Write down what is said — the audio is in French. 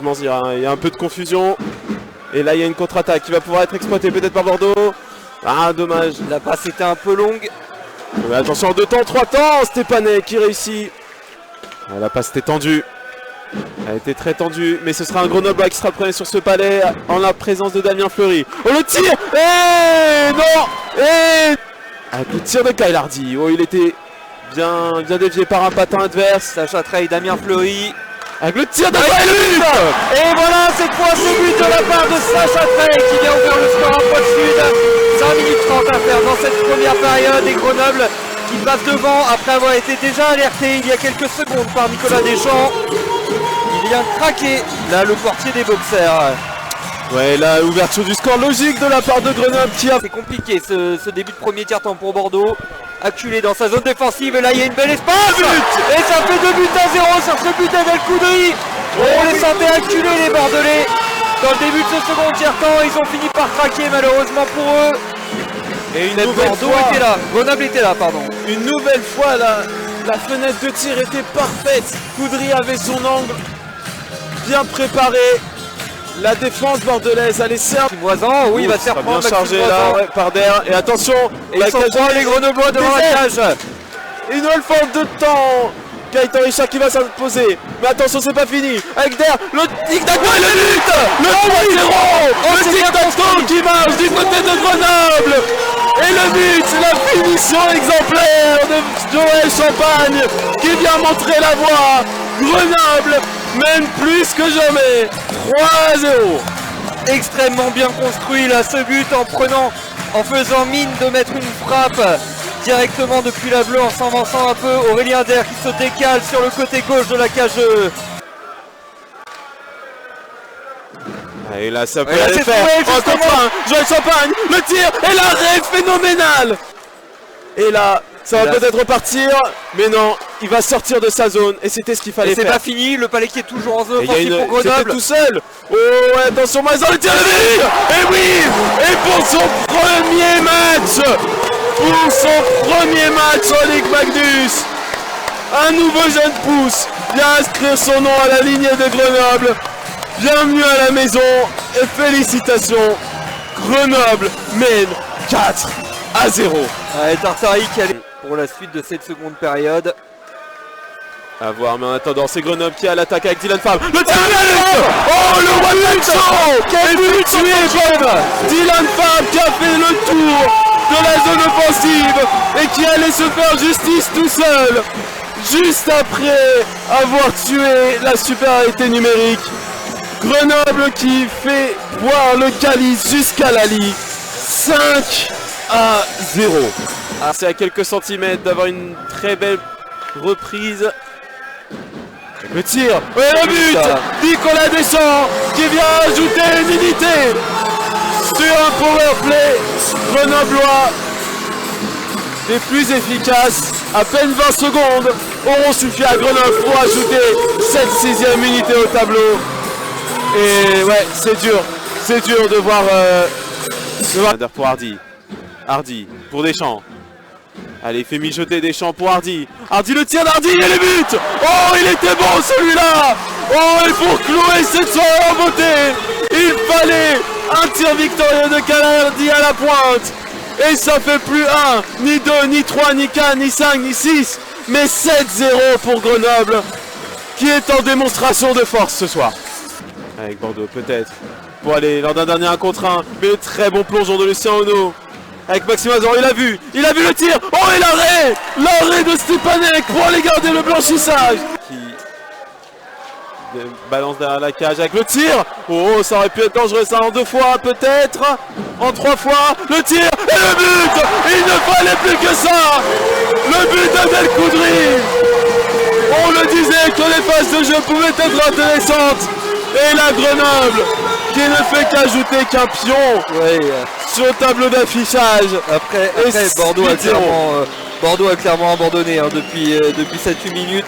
malheureusement il y a un peu de confusion. Et là il y a une contre-attaque qui va pouvoir être exploitée peut-être par Bordeaux. Ah dommage. La passe était un peu longue. Mais attention, 2 temps, 3 temps, Stepanek qui réussit. La passe était tendue. Elle a été très tendue, mais ce sera un Grenoble qui sera prêt sur ce palais en la présence de Damien Fleury. Oh le tir. Et non. Et avec le tir de Kyle Hardy. Oh il était bien dévié par un patin adverse. Sacha Trey, Damien Fleury. Avec le tir de Kyle. Et voilà cette fois ce but de la part de Sacha Trey qui vient ouvrir le score en pointe sud. 5 minutes 30 à faire dans cette première période et Grenoble qui passe devant après avoir été déjà alerté il y a quelques secondes par Nicolas Deschamps. Il vient craquer là le portier des Boxers. Ouais, la ouverture du score logique de la part de Grenoble qui a... C'est compliqué ce début de premier tiers-temps pour Bordeaux. Acculé dans sa zone défensive et là il y a une belle espace. Et ça fait 2 buts à 0 sur ce but d'Adel Koudry. On les sentait acculés les Bordelais. Dans le début de ce second tiers-temps, ils ont fini par craquer malheureusement pour eux. Et une Bordeaux était là, Grenoble était là, pardon. Une nouvelle fois, la fenêtre de tir était parfaite. Koudry avait son angle bien préparé. La défense bordelaise a laissé un... Voisin, oui, il va se faire prendre. Bien chargé là, ouais, par derrière. Et attention, et ils sont trois, les Grenoblois devant la cage. Une nouvelle forme de temps. Gaëtan Richard qui va s'imposer. Mais attention, c'est pas fini. Avec derrière, le tic-tac et le but. Le 3-0. Le tic-tac qui marche du côté de Grenoble. Et le but, c'est la finition exemplaire de Joël Champagne qui vient montrer la voie. Grenoble mène plus que jamais. 3-0. Extrêmement bien construit là ce but en faisant mine de mettre une frappe directement depuis la bleue en s'avançant un peu. Aurélien Der qui se décale sur le côté gauche de la cage. Et là ça peut aller faire. Joël Champagne, le tir et l'arrêt phénoménal. Et là ça va peut-être repartir, mais non, il va sortir de sa zone et c'était ce qu'il fallait faire. C'est pas fini, le palais qui est toujours en zone offensive pour Grenoble. C'était tout seul. Oh ouais, attention, Mazan, le tir de but. Et oui, et pour son premier match, en Ligue Magnus, un nouveau jeune pousse vient inscrire son nom à la lignée de Grenoble. Bienvenue à la maison et félicitations. Grenoble mène 4-0. Et Tartari qui allait pour la suite de cette seconde période. A voir, mais en attendant, c'est Grenoble qui a l'attaque avec Dylan Favre. Le tir de but. Oh, le one-man show. Quel but tué, Dylan Favre qui a fait le tour de la zone offensive et qui allait se faire justice tout seul. Juste après avoir tué la supériorité numérique. Grenoble qui fait boire le calice jusqu'à Lali. 5-0. C'est à quelques centimètres d'avoir une très belle reprise. Le tir, et le but. Nicolas Deschamps qui vient ajouter une unité sur un powerplay grenoblois des plus efficaces. À peine 20 secondes auront suffi à Grenoble pour ajouter cette 6e unité au tableau. Et ouais, c'est dur de voir pour Hardy. Hardy pour Deschamps. Allez, il fait mijoter Deschamps pour Hardy. Hardy, le tir d'Hardy et le but. Oh, il était bon celui-là. Oh, et pour clouer cette soirée en beauté, il fallait un tir victorieux de Hardy à la pointe. Et ça fait plus 1, ni 2, ni 3, ni 4, ni 5, ni 6, mais 7-0 pour Grenoble, qui est en démonstration de force ce soir. Avec Bordeaux peut-être, pour aller lors d'un dernier 1 contre 1, mais le très bon plongeon de Lucien Ono. Avec Maxime Azor, il a vu le tir. Oh, et l'arrêt de Stepanek pour aller garder le blanchissage. Qui balance derrière la cage avec le tir. Oh, ça aurait pu être dangereux ça en 2 fois peut-être, en 3 fois. Le tir et le but. Il ne fallait plus que ça. Le but d'Adel Koudry. On le disait que les phases de jeu pouvaient être intéressantes. Et la Grenoble qui ne fait qu'ajouter qu'un pion sur le tableau d'affichage. Après Bordeaux a clairement abandonné depuis 7-8 minutes.